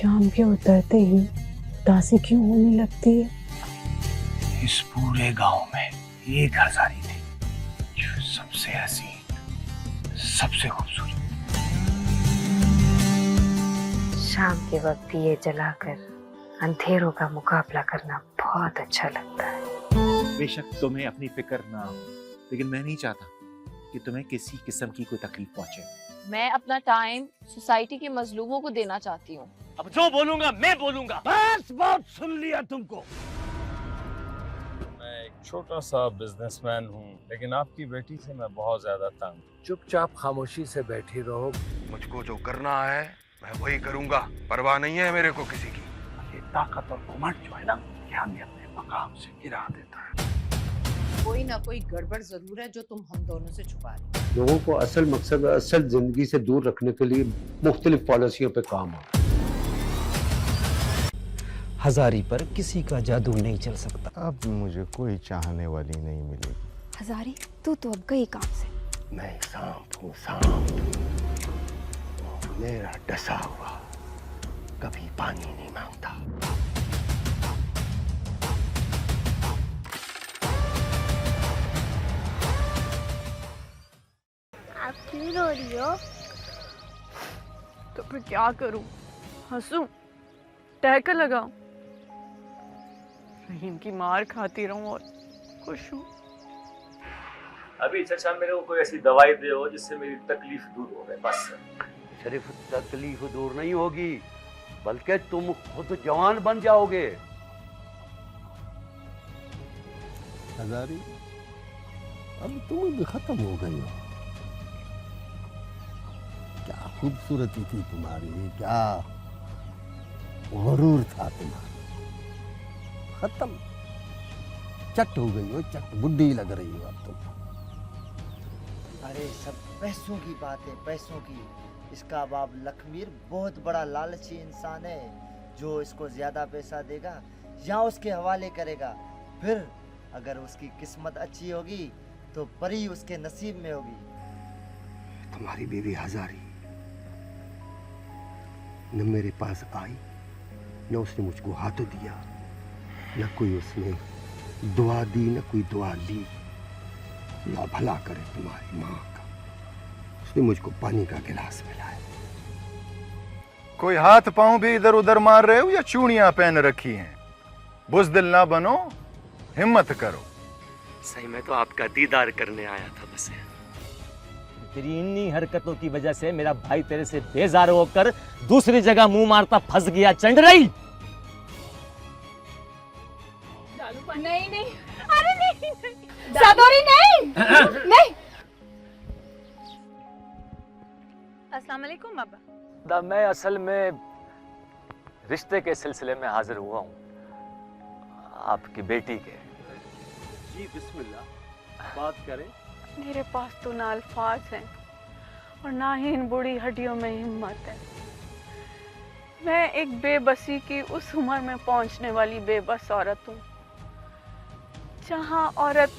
शाम के उतरते ही उदासी क्यों होने लगती है? इस पूरे गांव में एक हजारी थी जो सबसे हसीन, सबसे खूबसूरत। शाम के वक्त दिए जलाकर अंधेरों का मुकाबला करना बहुत अच्छा लगता है। बेशक तुम्हें अपनी फिक्र ना हो, लेकिन मैं नहीं चाहता कि तुम्हें किसी किस्म की कोई तकलीफ पहुंचे। मैं अपना टाइम सोसाइटी के मजलूमों को देना चाहती हूँ। अब जो बोलूंगा मैं बोलूंगा। बस बहुत सुन लिया तुमको। मैं एक छोटा सा बिजनेसमैन हूँ, लेकिन आपकी बेटी से मैं बहुत ज्यादा तंग। चुपचाप खामोशी से बैठी रहो। मुझको जो करना है मैं वही करूंगा, परवाह नहीं है मेरे को किसी की। ये ताकत और घमंड जो है ना, ये हमें अपने मकाम से गिरा देता है। कोई ना कोई गड़बड़ जरूर है जो तुम हम दोनों से छुपा रहे हो। लोगों को असल मकसद असल जिंदगी से दूर रखने के लिए मुख्तलिफ पॉलिसियों पे काम हो। हजारी पर किसी का जादू नहीं चल सकता। अब मुझे कोई चाहने वाली नहीं मिलेगी। हजारी तू तो अब गई काम से। मैं सांप हूँ, सांप। मेरा डसा हुआ कभी पानी नहीं मांगता। आप क्यों रो रही हो? तो फिर क्या करूं? हंसूं? टहकर लगाऊं? रहीम की मार खाती रहूं और खुश हूं? अभी चचा मेरे को कोई ऐसी दवाई दे हो जिससे मेरी तकलीफ दूर हो गए, बस। सिर्फ तकलीफ दूर नहीं होगी, बल्कि तुम खुद जवान बन जाओगे। हजारी, अब तुम भी खत्म हो गई हो। क्या खूबसूरती थी तुम्हारी, क्या गुरूर था तुम्हारा। खत्म, चट हो गई हो, चट बुढ़ी लग रही हो अब तुम। अरे सब पैसों की बात है, पैसों की। इसका बाप लखमीर बहुत बड़ा लालची इंसान है, जो इसको ज्यादा पैसा देगा या उसके हवाले करेगा। फिर अगर उसकी किस्मत अच्छी होगी तो परी उसके नसीब में होगी। तुम्हारी बीवी हजारी न मेरे पास आई, न उसने मुझको हाथ दिया, न कोई उसने दुआ दी, न कोई दुआ ली। अल्लाह भला करे तुम्हारी माँ का, उसने मुझको पानी का गिलास मिलाया। कोई हाथ पांव भी इधर उधर मार रहे हो या चूड़ियां पहन रखी हैं? बुज़दिल ना बनो, हिम्मत करो। सही में तो आपका दीदार करने आया था बस। तेरी इन्हीं हरकतों की वजह से मेरा भाई तेरे से बेजार होकर दूसरी जगह मुंह मारता फंस गया। चंड रही। नहीं नहीं, अरे नहीं, सादोरी नहीं। नहीं। अस्सलाम वालेकुम बाबा। मैं असल में रिश्ते के सिलसिले में हाजिर हुआ हूँ, आपकी बेटी के। जी बिस्मिल्लाह, बात करें। मेरे पास तो ना अल्फाज हैं और ना ही इन बूढ़ी हड्डियों में हिम्मत है। मैं एक बेबसी की उस उम्र में पहुंचने वाली बेबस औरत हूँ जहाँ औरत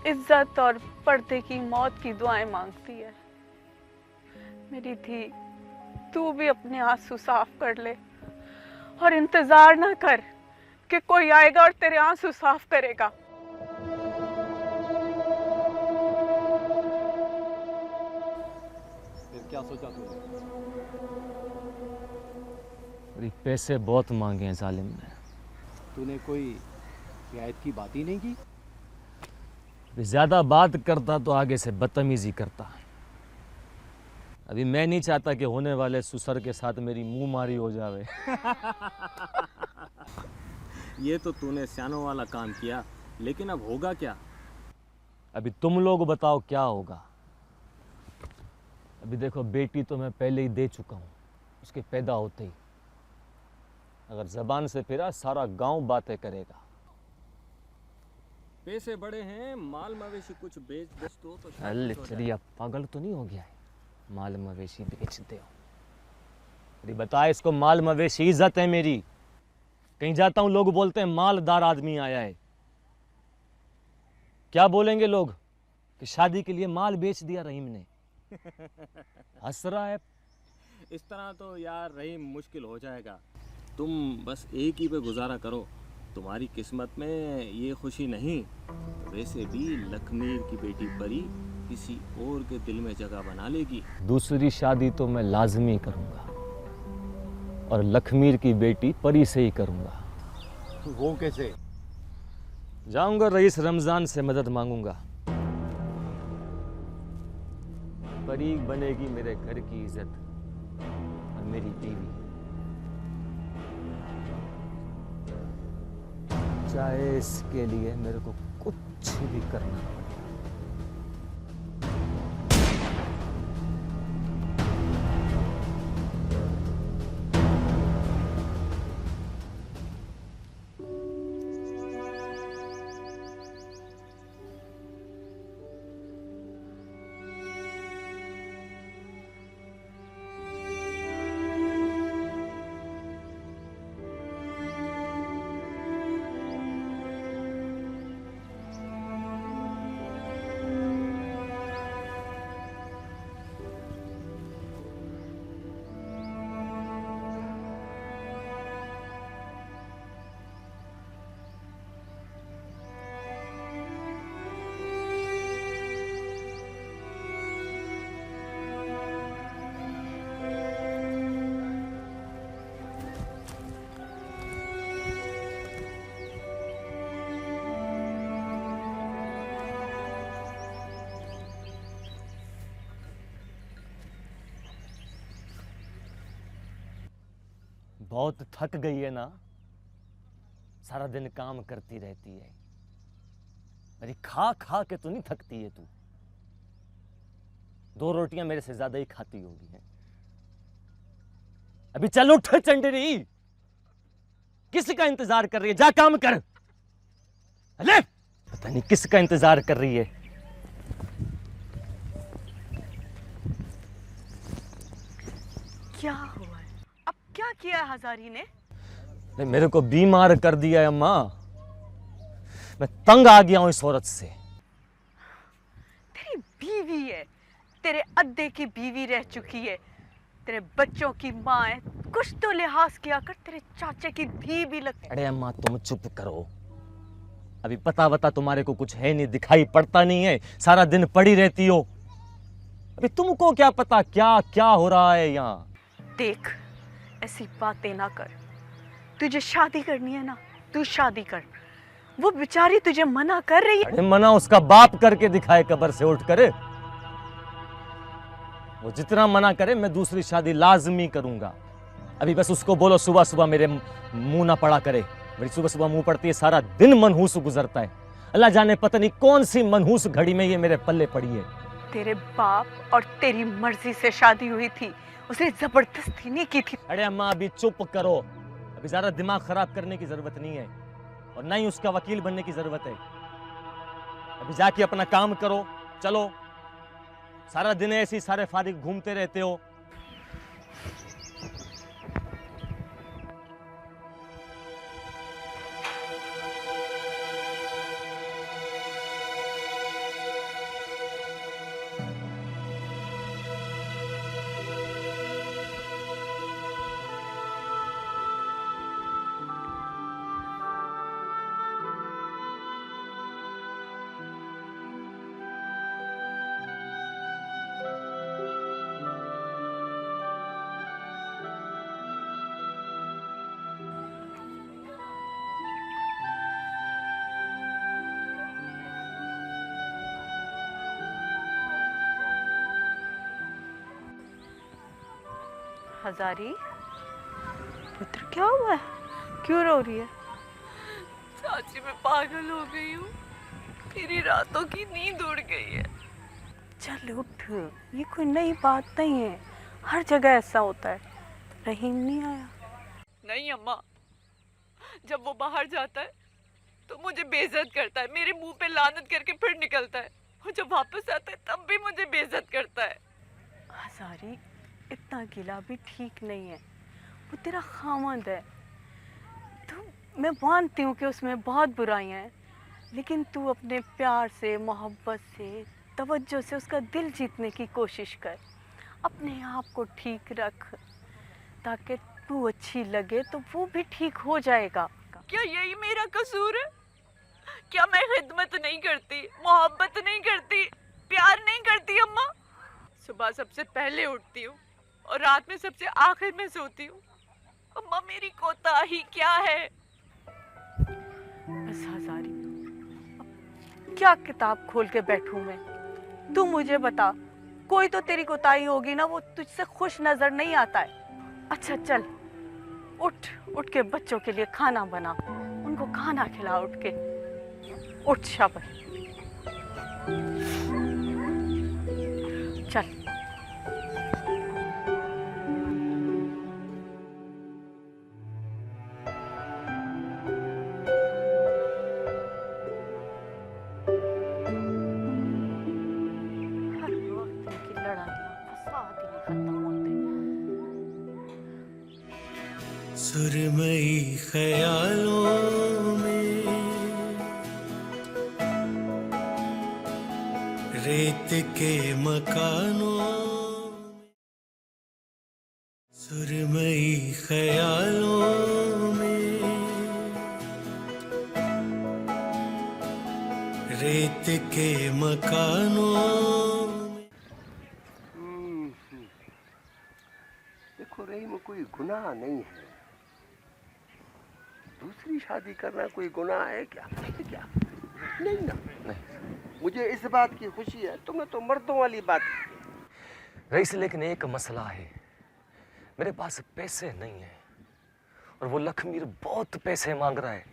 इज्जत और पर्दे की मौत की दुआएं मांगती है। मेरी धी, तू भी अपने आंसू साफ कर ले और इंतजार ना कर कि कोई आएगा और तेरे आंसू साफ करेगा। क्या सोचा तूने? पैसे बहुत मांगे हैं जालिम ने। तूने कोई रियायत की बात ही नहीं की? ज्यादा बात करता तो आगे से बदतमीजी करता। अभी मैं नहीं चाहता कि होने वाले ससुर के साथ मेरी मुंह मारी हो जावे। ये तो तूने सियानों वाला काम किया, लेकिन अब होगा क्या? अभी तुम लोग बताओ क्या होगा। अभी देखो, बेटी तो मैं पहले ही दे चुका हूँ उसके पैदा होते ही। अगर जबान से फिरा सारा गांव बातें करेगा। पैसे बड़े हैं, माल मवेशी कुछ बेच दो तो अल्ले चलिए, पागल तो नहीं हो गया है? माल मवेशी बेचते हो? अरे बता, इसको माल मवेशी इज्जत है मेरी। कहीं जाता हूँ लोग बोलते हैं मालदार आदमी आया है। क्या बोलेंगे लोग कि शादी के लिए माल बेच दिया रहीम ने। हंस रहा है। इस तरह तो यार रही मुश्किल हो जाएगा। तुम बस एक ही पे गुजारा करो। तुम्हारी किस्मत में ये खुशी नहीं, वैसे भी लखमीर की बेटी परी किसी और के दिल में जगह बना लेगी। दूसरी शादी तो मैं लाजमी करूंगा और लखमीर की बेटी परी से ही करूंगा। वो कैसे? जाऊंगा रईस रमजान से मदद मांगूंगा। परी बनेगी मेरे घर की इज्जत और मेरी बीवी, चाहे इसके लिए मेरे को कुछ भी करना पड़े। बहुत थक गई है ना, सारा दिन काम करती रहती है। अरे खा खा के तो नहीं थकती है तू? 2 रोटियां मेरे से ज्यादा ही खाती होगी है। अभी चल उठ चंडरी, किसका इंतजार कर रही है? जा काम कर। अरे पता नहीं किसका इंतजार कर रही है। क्या हुआ है? अब क्या किया हजारी ने? नहीं, मेरे को बीमार कर दिया है अम्मा। मैं तंग आ गया हूं इस औरत से। तेरी बीवी है, तेरे अद्दे की बीवी रह चुकी है, तेरे बच्चों की माँ है, कुछ तो लिहाज किया कर। तेरे चाचे की धी भी लगती। अरे अम्मा तुम चुप करो। अभी पता बता तुम्हारे को कुछ है नहीं, दिखाई पड़ता नहीं है, सारा दिन पड़ी रहती हो। अभी तुमको क्या पता क्या क्या हो रहा है यहाँ। देख, ऐसी बातें ना कर। तुझे शादी करनी है ना, तू शादी कर। वो बेचारी तुझे मना कर रही है। अरे मना उसका बाप करके दिखाए कब्र से उठ कर। वो जितना मना करे मैं दूसरी शादी लाजमी करूंगा। अभी बस उसको बोलो सुबह सुबह मेरे मुंह ना पड़ा करे। मेरी सुबह सुबह मुंह पड़ती है, सारा दिन मनहूस गुजरता है। अल्लाह जाने पता नहीं कौन सी मनहूस घड़ी में ये मेरे पल्ले पड़ी है। तेरे बाप और तेरी मर्जी से शादी हुई थी, उसने जबरदस्ती नहीं की थी। अरे अम्मा अभी चुप करो। अभी ज्यादा दिमाग खराब करने की जरूरत नहीं है और ना ही उसका वकील बनने की जरूरत है। अभी जाके अपना काम करो। चलो, सारा दिन ऐसे ही सारे फारिग घूमते रहते हो। हजारी, पुत्र क्या हुआ है? क्यों रो रही है? चाची मैं पागल हो गई हूँ, मेरी रातों की नींद उड़ गई है। चल उठ, ये कोई नई बात नहीं है, हर जगह ऐसा होता है। रहीम नहीं आया? नहीं अम्मा, जब वो बाहर जाता है तो मुझे बेइज्जत करता है, मेरे मुंह पे लानत करके फिर निकलता है, और जब वापस आता है तब भी मुझे बेइज्जत करता है। हजारी, इतना गिला भी ठीक नहीं है। वो तेरा खामंद है। तो मैं मानती हूँ कि उसमें बहुत बुराइयां हैं, लेकिन तू अपने प्यार से, मोहब्बत से, तवज्जो से उसका दिल जीतने की कोशिश कर। अपने आप को ठीक रख, ताकि तू अच्छी लगे तो वो भी ठीक हो जाएगा। क्या यही मेरा कसूर है? क्या मैं खिदमत नहीं करती, मोहब्बत नहीं करती, प्यार नहीं करती अम्मा? सुबह सबसे पहले उठती हूँ और रात में सबसे आखिर में सोती हूँ। अम्मा मेरी कोताही क्या है? बस हजारी, अब क्या किताब खोल के बैठूं मैं? तू मुझे बता, कोई तो तेरी कोताही होगी ना, वो तुझसे खुश नजर नहीं आता है। अच्छा चल, उठ के बच्चों के लिए खाना बना, उनको खाना खिला, उठ के उठ, शाबाश चल। सुरमई ख्यालों में रेत के मकानों में, सुरमई ख्यालों में रेत के मकानों में। देखो रहीम, कोई गुनाह नहीं है। दूसरी शादी करना कोई गुनाह है क्या? क्या नहीं ना, नहीं। मुझे इस बात की खुशी है, तुम्हें तो मर्दों वाली बात है। रईस, लेकिन एक मसला है, मेरे पास पैसे नहीं है और वो लखमीर बहुत पैसे मांग रहा है।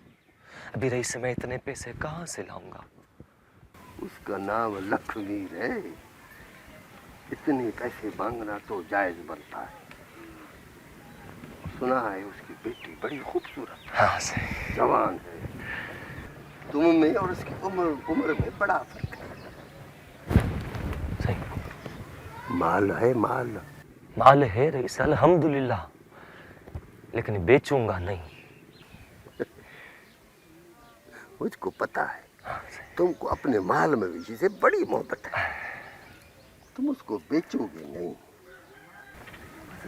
अभी रईस, मैं इतने पैसे कहाँ से लाऊंगा? उसका नाम लखमीर है, इतने पैसे मांगना तो जायज बनता है। सुना है उसकी बेटी बड़ी खूबसूरत है। हाँ सही। जवान है। तुम में और उसकी उम्र में बड़ा फर्क है। सही। माल है, माल है रईस, अल्हम्दुलिल्लाह, लेकिन बेचूंगा नहीं। मुझको पता है, तुमको अपने माल मवेशी से बड़ी मोहब्बत है, तुम उसको बेचोगे नहीं।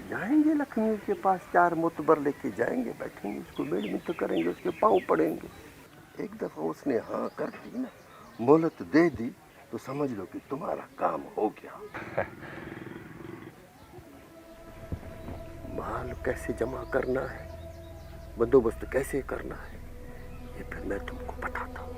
जाएंगे लखमीर के पास, 4 मोतबर लेके जाएंगे, बैठेंगे, उसको बेड़मित करेंगे, उसके पाँव पड़ेंगे। एक दफा उसने हाँ कर दी ना, मोहलत दे दी, तो समझ लो कि तुम्हारा काम हो गया। माल कैसे जमा करना है, बंदोबस्त कैसे करना है, ये फिर मैं तुमको बताता हूँ।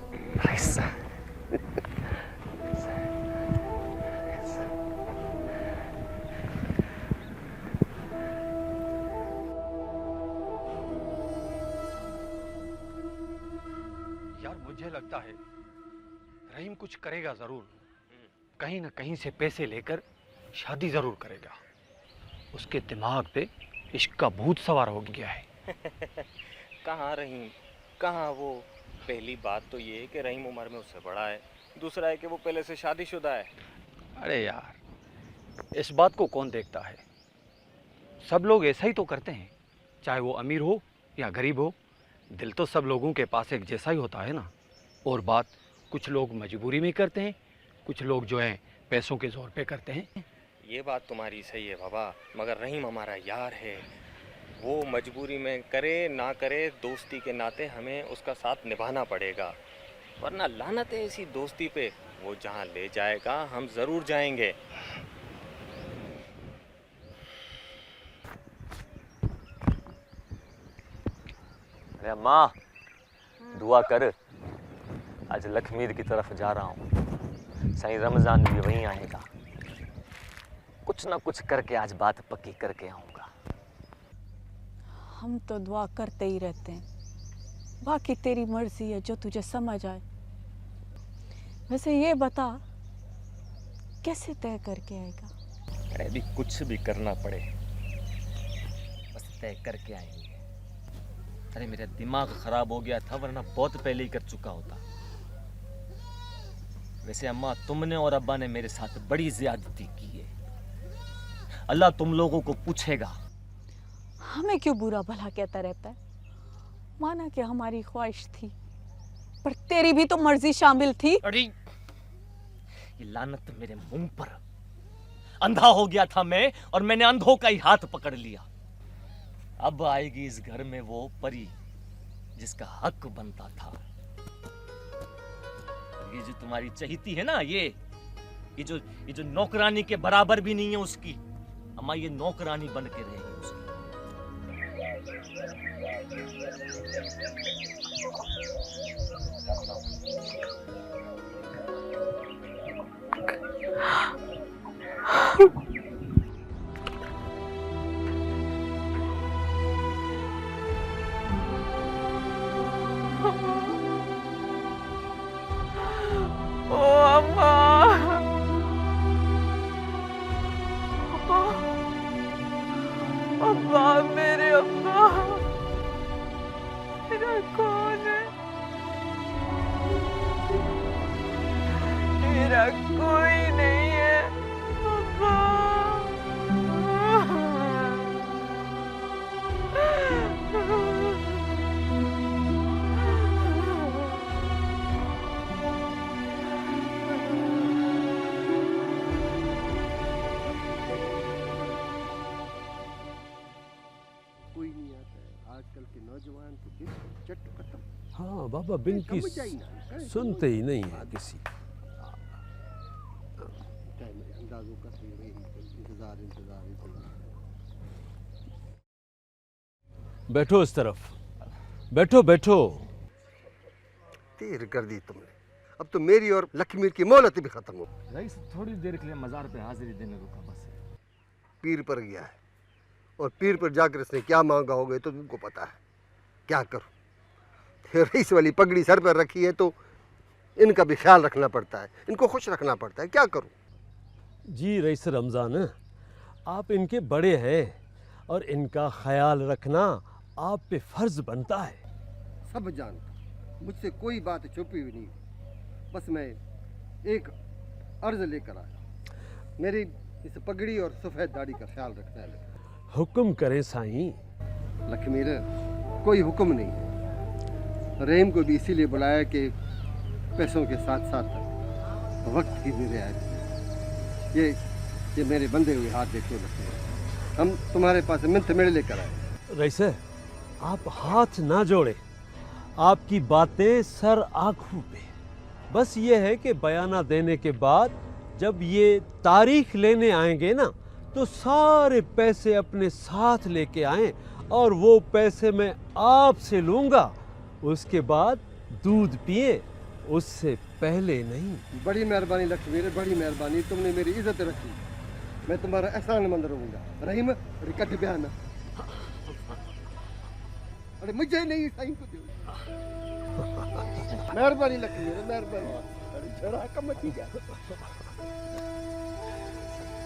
मुझे लगता है रहीम कुछ करेगा जरूर, कहीं ना कहीं से पैसे लेकर शादी जरूर करेगा। उसके दिमाग पे इश्क का भूत सवार हो गया है। कहाँ रहीम, कहाँ वो? पहली बात तो ये है कि रहीम उम्र में उससे बड़ा है, दूसरा है कि वो पहले से शादीशुदा है। अरे यार, इस बात को कौन देखता है? सब लोग ऐसा ही तो करते हैं, चाहे वो अमीर हो या गरीब हो। दिल तो सब लोगों के पास एक जैसा ही होता है ना। और बात कुछ लोग मजबूरी में करते हैं, कुछ लोग जो है पैसों के जोर पे करते हैं। ये बात तुम्हारी सही है बाबा, मगर रहीम हमारा यार है, वो मजबूरी में करे ना करे, दोस्ती के नाते हमें उसका साथ निभाना पड़ेगा, वरना लानत है ऐसी दोस्ती पे। वो जहाँ ले जाएगा हम ज़रूर जाएंगे। अरे अम्मा, दुआ कर, आज लखमीर की तरफ जा रहा हूँ, सही रमज़ान भी वहीं आएगा, कुछ ना कुछ करके आज बात पक्की करके आऊँगा। हम तो दुआ करते ही रहते हैं, बाकी तेरी मर्जी है, जो तुझे समझ आए। वैसे ये बता, कैसे तय करके आएगा? अरे कुछ भी करना पड़े, बस तय करके आएंगे। अरे मेरा दिमाग खराब हो गया था, वरना बहुत पहले ही कर चुका होता। वैसे अम्मा, तुमने और अब्बा ने मेरे साथ बड़ी ज्यादती की है, अल्लाह तुम लोगों को पूछेगा। हमें क्यों बुरा भला कहता रहता है? माना कि हमारी ख्वाहिश थी, पर तेरी भी तो मर्जी शामिल थी। अरे ये लानत मेरे मुंह पर, अंधा हो गया था मैं, और मैंने अंधों का ही हाथ पकड़ लिया। अब आएगी इस घर में वो परी जिसका हक बनता था। ये जो तुम्हारी चहेती है ना, ये जो नौकरानी के बराबर भी नहीं है उसकी, अम्मा ये नौकरानी बन के रहेगी उसकी। ओ अम्मा, अम्मा, मेरे अम्मा, मेरा कौन है? मेरा कोई नहीं है अम्मा। कोई नहीं आता है आजकल के नौजवान तो बिल्कुल चट खत्म। हाँ बाबा बिनकी समझ आई ना, सुनते ही नहीं है किसी। अंदाजों का सही वही इंतजार इंतजार इंतजार। बैठो इस तरफ, बैठो बैठो। देर कर दी तुमने, अब तो मेरी और लक्ष्मीर की मोहलत भी खत्म हो। रईस थोड़ी देर के लिए मजार पे हाजिरी देने रुका बस। पीर पर गया है, और पीर पर जाकर इसने क्या मांगा होगा तो तुमको पता है। क्या करूं, रईस वाली पगड़ी सर पर रखी है तो इनका भी ख्याल रखना पड़ता है, इनको खुश रखना पड़ता है। क्या करूं? जी रईस रमज़ान, आप इनके बड़े हैं और इनका ख्याल रखना आप पे फर्ज बनता है। सब जानता, मुझसे कोई बात छुपी हुई नहीं। बस मैं एक अर्ज लेकर आया, मेरी इस पगड़ी और सफ़ेद दाढ़ी का ख्याल रखना है। हुक्म करें साईं। लक्ष्मीर, कोई हुक्म नहीं है। रहीम को भी इसीलिए बुलाया कि पैसों के साथ साथ वक्त की भी रियायत। ये मेरे बंधे हुए हाथ देखो लक्ष्मीर, हम तुम्हारे पास मिन्त मेड़ लेकर आए। रईस आप हाथ ना जोड़े, आपकी बातें सर आँखों पे। बस ये है कि बयाना देने के बाद जब ये तारीख लेने आएंगे ना, तो सारे पैसे अपने साथ लेके आएं, और वो पैसे मैं आपसे लूँगा। उसके बाद दूध पिए, उससे पहले नहीं। बड़ी मेहरबानी लक्ष्मीर, बड़ी मेहरबानी, तुमने मेरी इज्जत रखी, मैं तुम्हारा एहसानमंद रहूँगा। रहीम रिकट बयान, अरे मुझे नहीं साईं को दो। मेहरबानी लक्ष्मीर, मेहरबानी। अरे जरा कम की जा,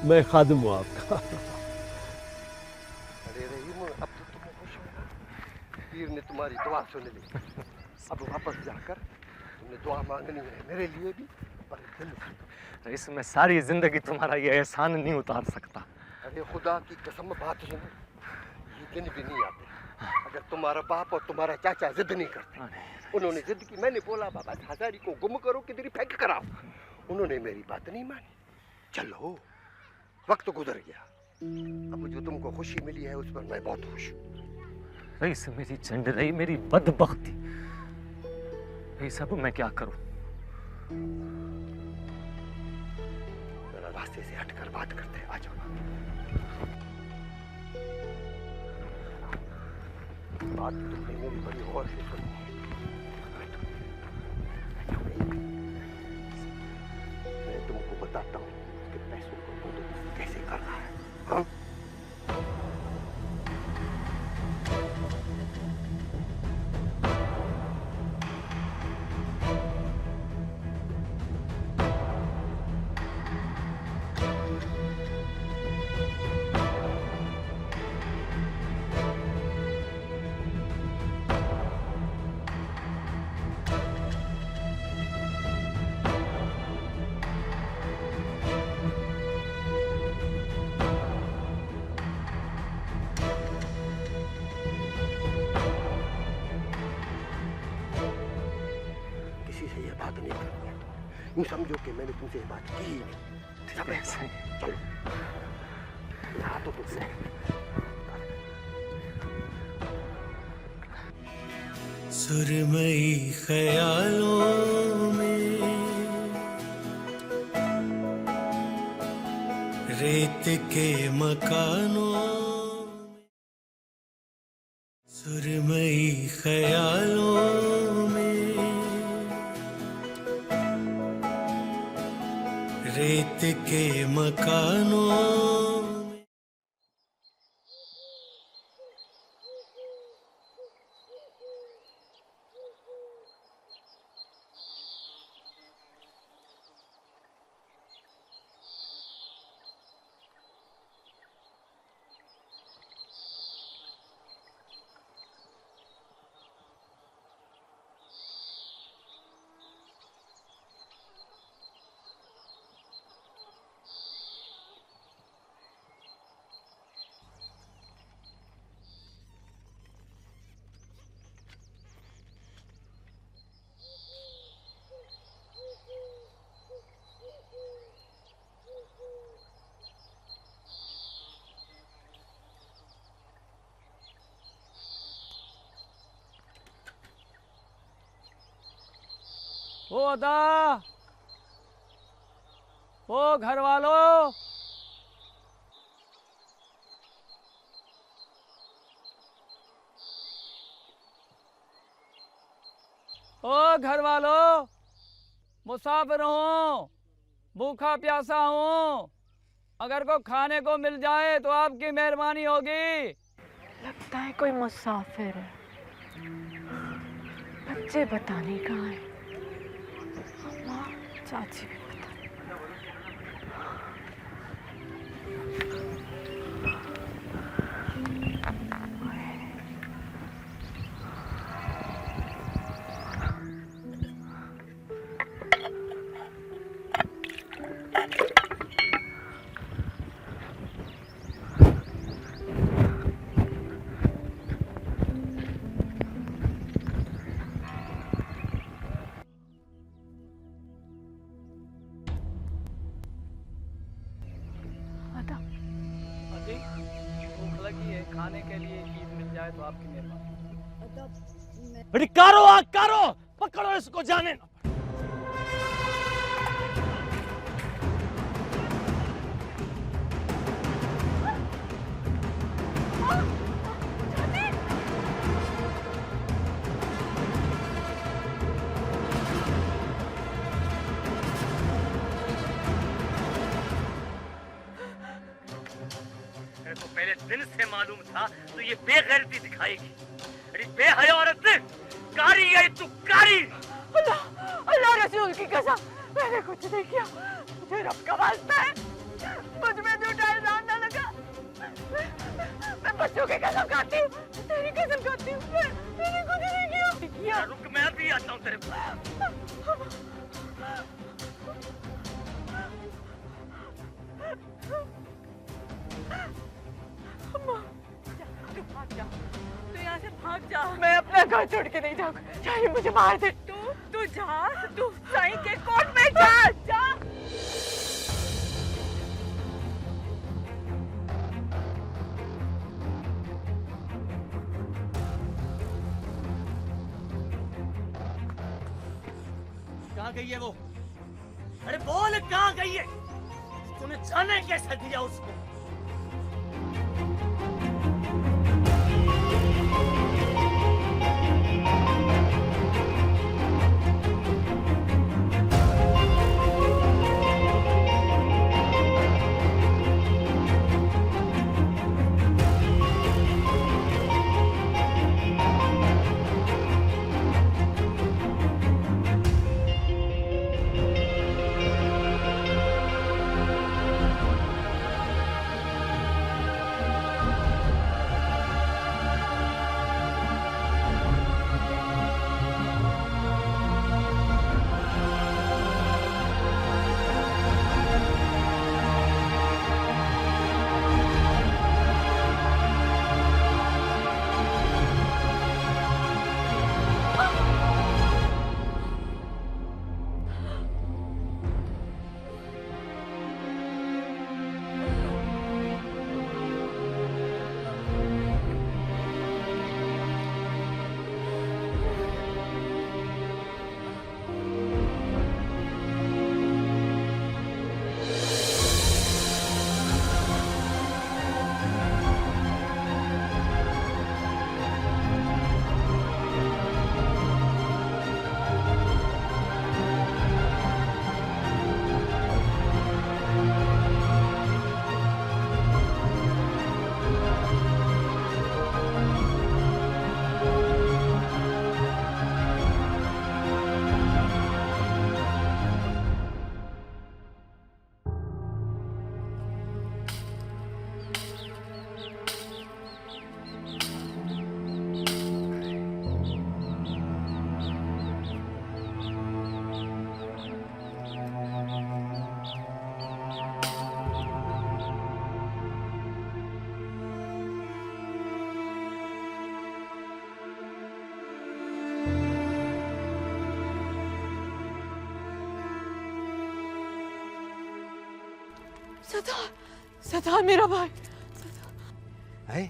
मैं खादिम हूँ आपका। अरे रहीम, अब तो तुम खुश हो, पीर ने तुम्हारी दुआ सुन ली। अब वापस जाकर तुमने दुआ मांगनी है मेरे लिए भी, पर दिल से। इसमें सारी जिंदगी तुम्हारा ये एहसान नहीं उतार सकता। अरे खुदा की कसम बात सुनो, ये दिन भी नहीं आते अगर तुम्हारा बाप और तुम्हारा चाचा जिद नहीं करते। उन्होंने जिद की, मैंने बोला बाबा हजारी को गुम करो, किधर फेंक कर आओ। उन्होंने मेरी बात नहीं मानी। चलो वक्त गुजर गया, अब जो तुमको खुशी मिली है उस पर मैं बहुत खुश हूँ। रईस मेरी चंड रही, मेरी बदबख्ती। ये सब मैं क्या करूं? जरा रास्ते से हटकर बात करते हैं, आ जाओ। बात तुमने मेरी बड़ी गौर से सुनी है। मैं तुमको बताता हूँ कि पैसों को बंदोबस्त कैसे करना है। हाँ? यूँ समझो कि मैंने तुमसे ये बात की ही नहीं। सब एक से चलो। हाँ तो तुझसे सुरमई ख्यालों में रेत के मकानों में, सुरमई ख्यालों में रेत के मकानों में। ओ अदा, ओ घर वालों, ओ घर वालों, मुसाफिर हूँ, भूखा प्यासा हूँ, अगर को खाने को मिल जाए तो आपकी मेहरबानी होगी। लगता है कोई मुसाफिर है। बच्चे बताने कहाँ है? अम्मा, चाची भी पता भूख लगी है, खाने के लिए ईद मिल जाए तो आपकी मेहरबानी। अरे कारो आग कारो, पकड़ो इसको जाने ना। तो पहले दिन से मालूम था तो ये बेगैरती दिखाएगी। अरे बेहया औरत, कारी है तू, कारी। अल्लाह अल्लाह रसूल की कसम, मैंने कुछ नहीं किया, मुझे रब का वास्ता है, मुझ में झूठा इल्जाम ना लगा। मैं बच्चों की कसम खाती हूँ, तेरी कसम खाती हूँ, मैंने कुछ नहीं किया। रुक, मैं अभी आता हूँ तेरे पास। तू भाग जा, तू यहाँ से भाग जा। मैं अपना घर छोड़ के नहीं जाऊंगा, चाहे मुझे मार दे। तू जा, तू साईं के कोर्ट में जा, जा। कहाँ गई है वो? अरे बोल, कहाँ गई है? तूने जाने कैसे दिया उसको? सतार मेरा भाई। है?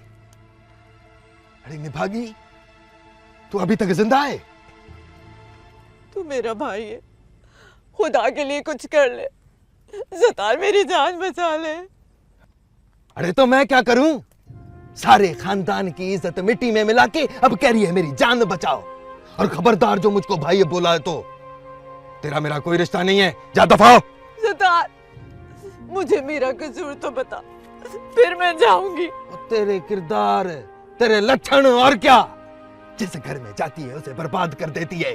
अरे निभागी, तू अभी तक जिंदा है? तू मेरा भाई है, खुदा के लिए कुछ कर ले, सतार मेरी जान बचा ले। अरे तो मैं क्या करूं? सारे खानदान की इज्जत मिट्टी में मिला के अब कह रही है मेरी जान बचाओ। और खबरदार जो मुझको भाई बोला है तो तेरा मेरा कोई रिश्ता नहीं है, जा दफा हो। सतार, मुझे मेरा कसूर तो बता, फिर मैं जाऊंगी। तेरे किरदार, तेरे लक्षण और क्या, जिस घर में जाती है उसे बर्बाद कर देती है।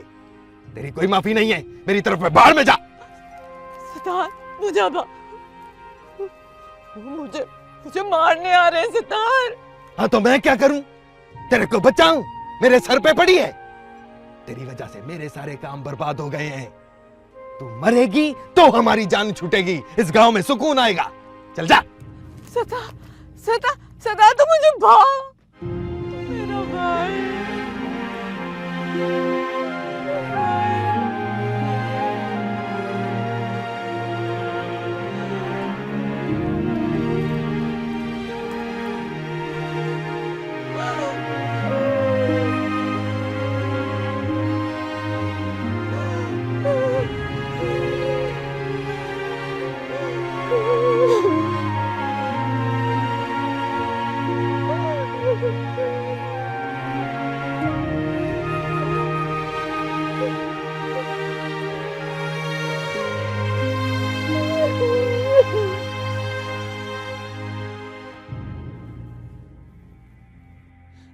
तेरी कोई माफी नहीं है, मेरी तरफ में बाहर में जा। सतार, मुझे मारने आ रहे हैं सतार। हाँ तो मैं क्या करूं? तेरे को बचाऊं? मेरे सर पे पड़ी है। तेरी वजह से मेरे सारे काम बर्बाद हो गए हैं। तू मरेगी तो हमारी जान छूटेगी, इस गांव में सुकून आएगा। चल जा। सतार तू मुझे मेरा भाई।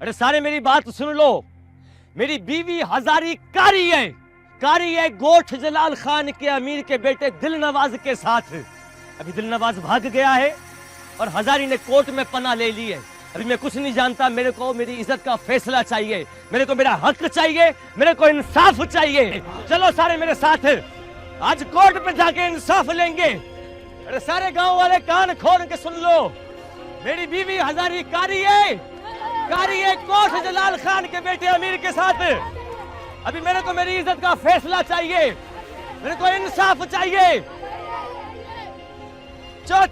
अरे सारे मेरी बात सुन लो। मेरी बीवी हजारी कारी है गोठ जलाल खान के अमीर के बेटे दिलनवाज के साथ। अभी दिलनवाज भाग गया है और हजारी ने कोर्ट में पनाह ले ली है। अभी मैं कुछ नहीं जानता, मेरे को मेरी इज्जत का फैसला चाहिए, मेरे को मेरा हक चाहिए, मेरे को इंसाफ चाहिए। चलो सारे मेरे साथ, आज कोर्ट पे जाके इंसाफ लेंगे। अरे सारे गांव वाले कान खोल के सुन लो, मेरी बीवी हजारी कारी है कोठ जलाल खान के बेटे अमीर के साथ। अभी मेरे को मेरी इज्जत का फैसला चाहिए, मेरे को इंसाफ चाहिए। चो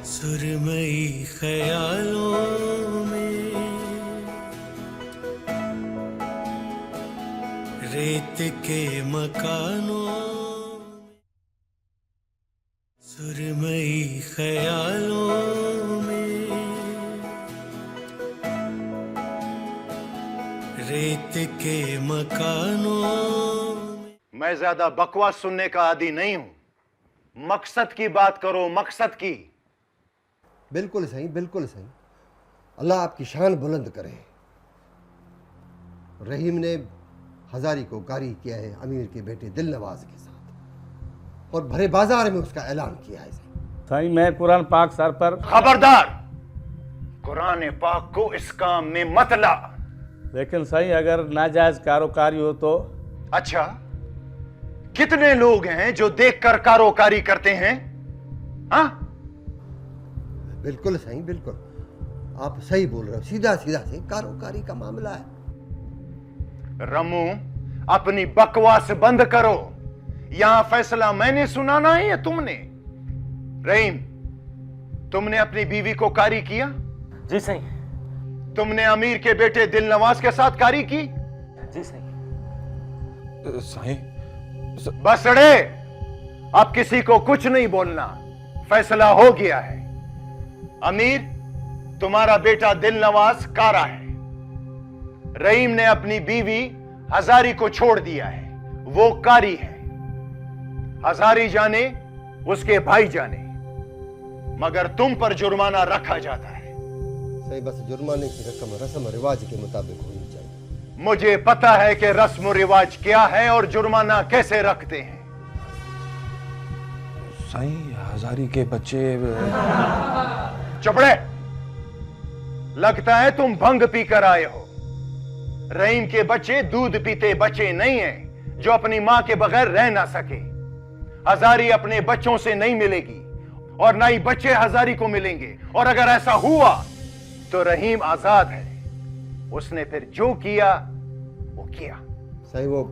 सुरमई ख्यालों में रेत के मकानों, सुरमई ख्यालों में रेत के मकानों। मैं ज्यादा बकवास सुनने का आदी नहीं हूं। मकसद की बात करो, मकसद की। बिल्कुल सही, बिल्कुल सही। अल्लाह आपकी शान बुलंद करे। रहीम ने हजारी को कारी किया है अमीर के बेटे दिलनवाज के साथ और भरे बाजार में उसका ऐलान किया है। साईं, मैं कुरान पाक सर पर। खबरदार, कुरान पाक को इस काम में मत ला। लेकिन साईं, अगर नाजायज कारोकारी हो तो? अच्छा, कितने लोग हैं जो देखकर कारोकारी करते हैं? हाँ, बिल्कुल सही, बिल्कुल आप सही बोल रहे हो। सीधा सीधा से कारोकारी का मामला है। रमू, अपनी बकवास बंद करो। यहां फैसला मैंने सुनाना है या तुमने? रहीम, तुमने अपनी बीवी को कारी किया? जी सही। तुमने अमीर के बेटे दिलनवाज के साथ कारी की? जी सही। बस अड़े, अब किसी को कुछ नहीं बोलना, फैसला हो गया है। अमीर, तुम्हारा बेटा दिलनवाज कारा है। रहीम ने अपनी बीवी हजारी को छोड़ दिया है, वो कारी है। हजारी जाने, उसके भाई जाने, मगर तुम पर जुर्माना रखा जाता है। सही, बस जुर्माने की रकम रस्म रिवाज के मुताबिक होनी चाहिए। मुझे पता है कि रस्म रिवाज क्या है और जुर्माना कैसे रखते हैं। साईं, हजारी के बच्चे। चुपड़े, लगता है तुम भंग पीकर आए हो। रहीम के बच्चे दूध पीते बच्चे नहीं हैं जो अपनी मां के बगैर रह ना सके। हजारी अपने बच्चों से नहीं मिलेगी और ना ही बच्चे हजारी को मिलेंगे। और अगर ऐसा हुआ तो रहीम आजाद है। उसने फिर जो किया वो किया। सही, वो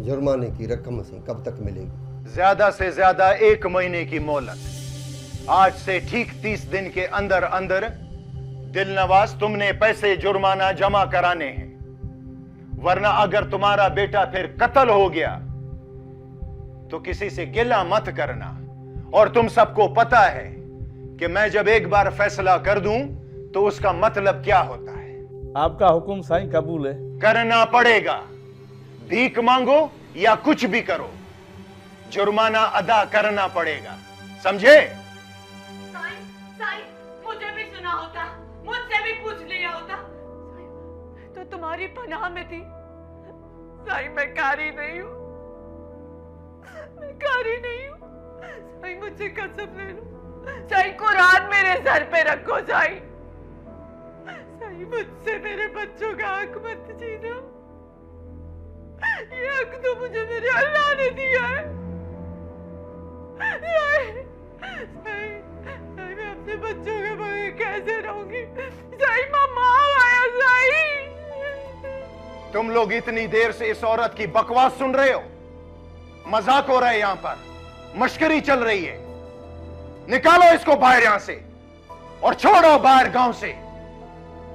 जुर्माने की रकम से कब तक मिलेगी? ज्यादा से ज्यादा 1 महीने की मोहलत। आज से ठीक 30 दिन के अंदर अंदर दिलनवाज तुमने पैसे जुर्माना जमा कराने हैं, वरना अगर तुम्हारा बेटा फिर कत्ल हो गया तो किसी से गिला मत करना। और तुम सबको पता है कि मैं जब एक बार फैसला कर दूं तो उसका मतलब क्या होता है। आपका हुक्म साईं कबूल है। करना पड़ेगा, भीख मांगो या कुछ भी करो, जुर्माना अदा करना पड़ेगा, समझे? साईं, मुझे भी सुना होता, मुझसे भी पूछ लिया होता, तो तुम्हारी पनाह में थी। साईं, मैं कारी नहीं हूँ, मैं कारी नहीं हूँ। साईं, मुझे कसम ले लो। साईं, कुरान मेरे सर पे रखो। साईं, साईं, मुझसे मेरे बच्चों का हक मत छीनो। ये हक तो मुझे मेरे अल्लाह ने दिया है। साईं, मैं अपने बच्चों के बगैर कैसे रहूंगी? साईं, मामा आया। साईं, तुम लोग इतनी देर से इस औरत की बकवास सुन रहे हो? मजाक हो रहा है, यहां पर मश्करी चल रही है। निकालो इसको बाहर यहां से और छोड़ो बाहर गांव से।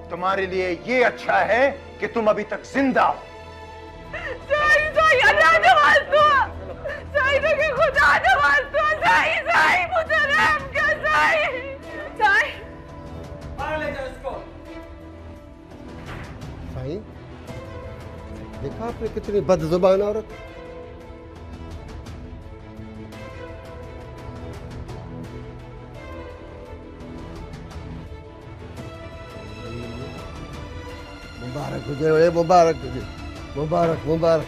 तुम्हारे लिए ये अच्छा है कि तुम अभी तक जिंदा हो। साईं, साईं, अल्लाह नवाज दो। साईं, तो खुदा नवाज दो। साईं, साईं, मुझे रहम कर। साईं, साईं, बाहर ले जाओ इसको। साईं, देखा आपने कितनी बदजुबान औरत। मुबारक हो जाए, मुबारक हो जाए, मुबारक मुबारक।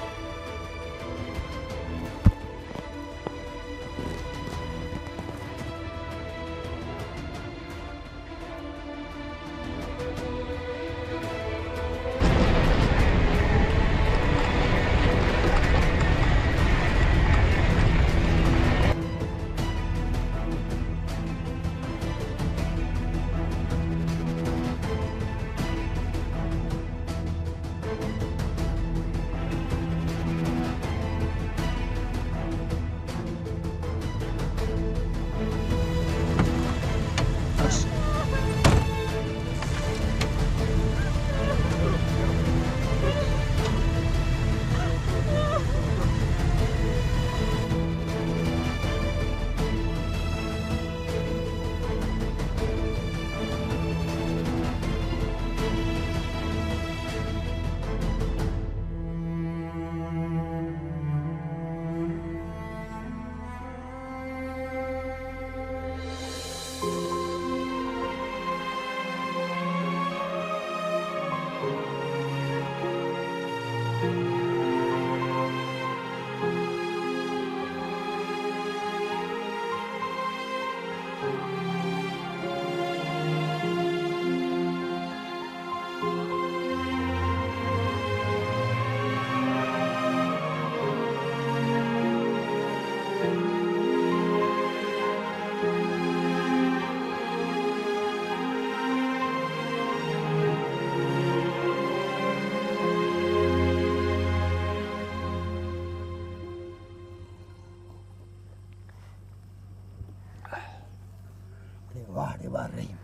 वाह रे वाह रहीम,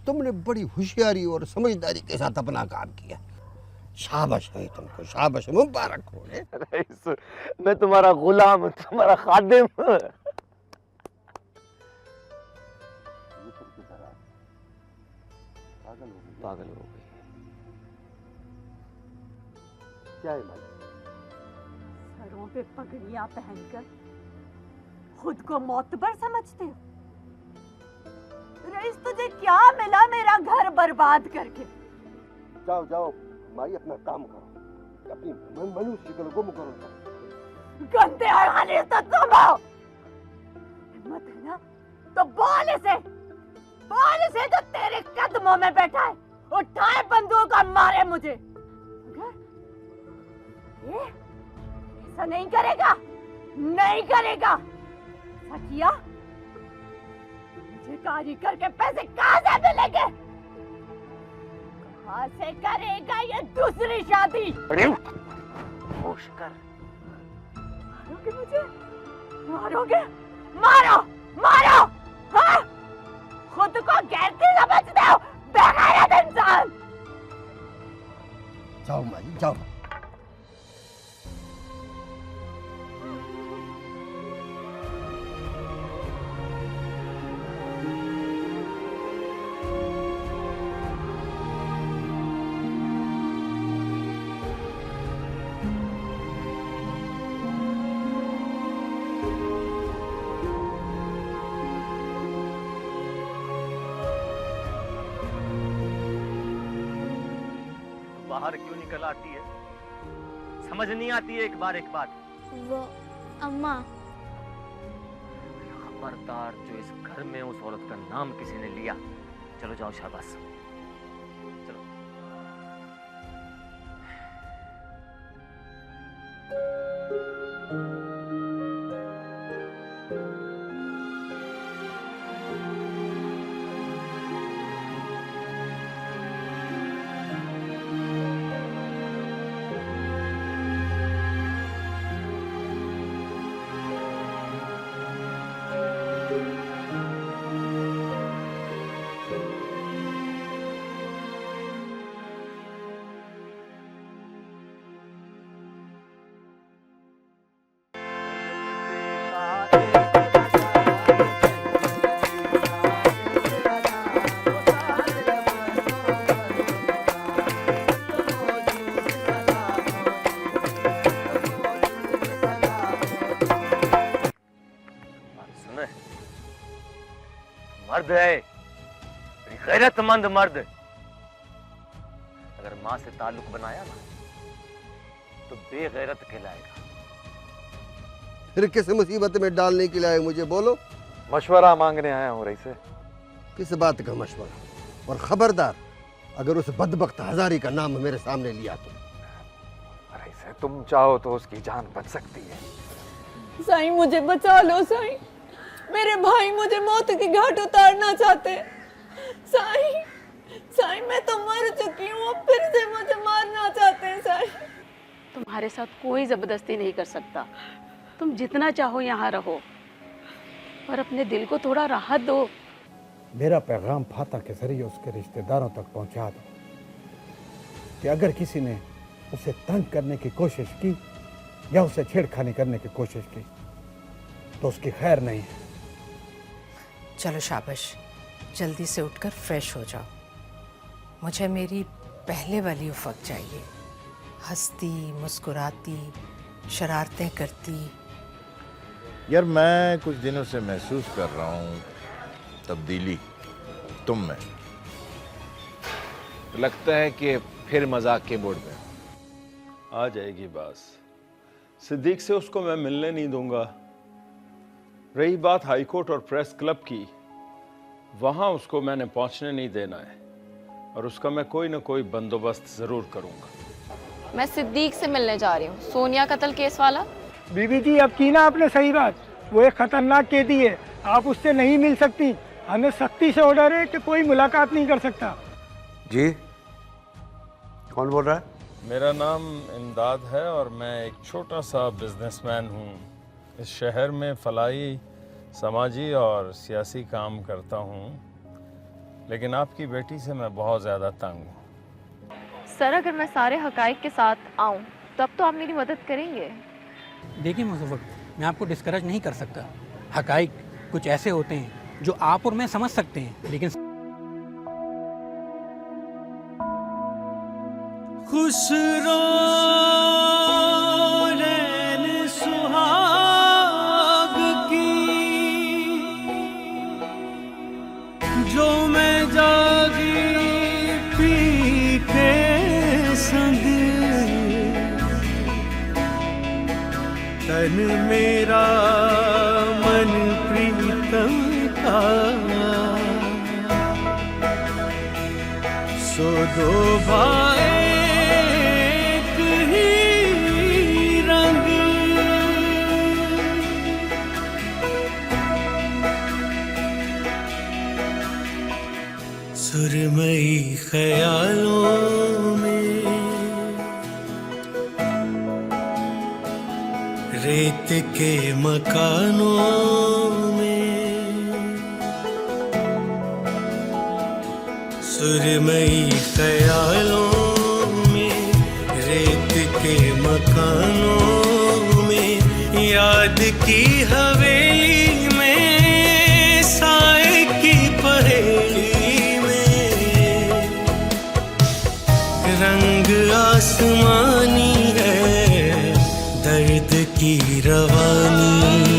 तुमने बड़ी होशियारी और समझदारी के साथ अपना काम किया। शाबाश है तुमको, शाबाश, मुबारक हो। रईस, मैं तुम्हारा गुलाम हूँ, तुम्हारा खादिम। पागल हो गई। क्या है मालिक? सरों पे पगड़ियां पहनकर खुद को मोतबर समझते हो? रईस, तुझे क्या मिला मेरा घर बर्बाद करके? जाओ जाओ माई, अपना काम करो, अपनी मनुष्य को गुम करो। गंदे हराने तो तुम हो। हिम्मत है ना तो बोल इसे जो तेरे कदमों में बैठा है, उठाए बंदूक और मारे मुझे। मगर ये ऐसा नहीं करेगा, नहीं करेगा। सकिया, मुझे कारी करके पैसे कहाँ से मिलेंगे? कहाँ से करेगा ये दूसरी शादी? होश कर। मारोगे मुझे? मारोगे? मारो मारो। हाँ? खुद को गैरती समझते हो, बेगैरत इंसान। जाओ माई जाओ। बाहर क्यों निकल आती है? समझ नहीं आती है एक बार वो अम्मा। खबरदार, जो इस घर में उस औरत का नाम किसी ने लिया, चलो जाओ शाबाश। चलो। मर्द है, गैरतमंद मर्द। अगर मां से ताल्लुक बनाया ना तो बेगैरत कहलाएगा। फिर किस मुसीबत में डालने के लिए आए मुझे बोलो। मशवरा मांगने आया हूँ रईस। किस बात का मशवरा? और खबरदार, अगर उस बदबख्त हजारी का नाम मेरे सामने लिया तो। रईस, तुम चाहो तो उसकी जान बच सकती है। साईं मुझे बचा लो साईं, मेरे भाई मुझे मौत की घाट उतारना चाहते हैं। साईं साईं मैं तो मर चुकी हूँ, अब फिर से मुझे मारना चाहते हैं साईं। तुम्हारे साथ कोई जबरदस्ती नहीं कर सकता। तुम जितना चाहो यहाँ रहो, पर अपने दिल को थोड़ा राहत दो। मेरा पैगाम फाता के जरिए उसके रिश्तेदारों तक पहुंचा दो कि अगर किसी ने उसे तंग करने की कोशिश की या उसे छेड़खानी करने की कोशिश की तो उसकी खैर नहीं है। चलो शाबाश, जल्दी से उठकर फ्रेश हो जाओ। मुझे मेरी पहले वाली उफ़क़ चाहिए, हंसती मुस्कुराती, शरारतें करती। यार मैं कुछ दिनों से महसूस कर रहा हूँ तब्दीली तुम में। लगता है कि फिर मजाक के बोर्ड में आ जाएगी बात। सिद्दीक से उसको मैं मिलने नहीं दूंगा। रही बात हाईकोर्ट और प्रेस क्लब की, वहां उसको मैंने पहुंचने नहीं देना है और उसका मैं कोई ना कोई बंदोबस्त जरूर करूंगा। मैं सिद्दीक से मिलने जा रही हूँ, सोनिया कत्ल केस वाला। बीबी जी अब की ना आपने सही बात, वो एक खतरनाक कैदी है, आप उससे नहीं मिल सकती। हमें सख्ती से ऑर्डर है कि कोई मुलाकात नहीं कर सकता। जी कौन बोल रहा है? मेरा नाम इमदाद है और मैं एक छोटा सा बिजनेसमैन हूँ। इस शहर में फलाई, समाजी और सियासी काम करता हूँ, लेकिन आपकी बेटी से मैं बहुत ज़्यादा तंग हूँ। सर अगर मैं सारे हकाइक के साथ आऊँ तब तो आप मेरी मदद करेंगे। देखिए मुज़फ़्फ़र, मैं आपको डिस्करेज नहीं कर सकता। हकाइक कुछ ऐसे होते हैं जो आप और मैं समझ सकते हैं, लेकिन खुसरो नैन सुहाग की जो मैं जागी पी के संग, तन मेरा मन प्रीतम का सो दो भाई सुरमई ख्यालों में रेत के मकानों में, सुरमई ख्यालों में, रेत के मकानों में, याद की हवेली में, साए की पहेली में, रंग आसमानी है दर्द की रवानी।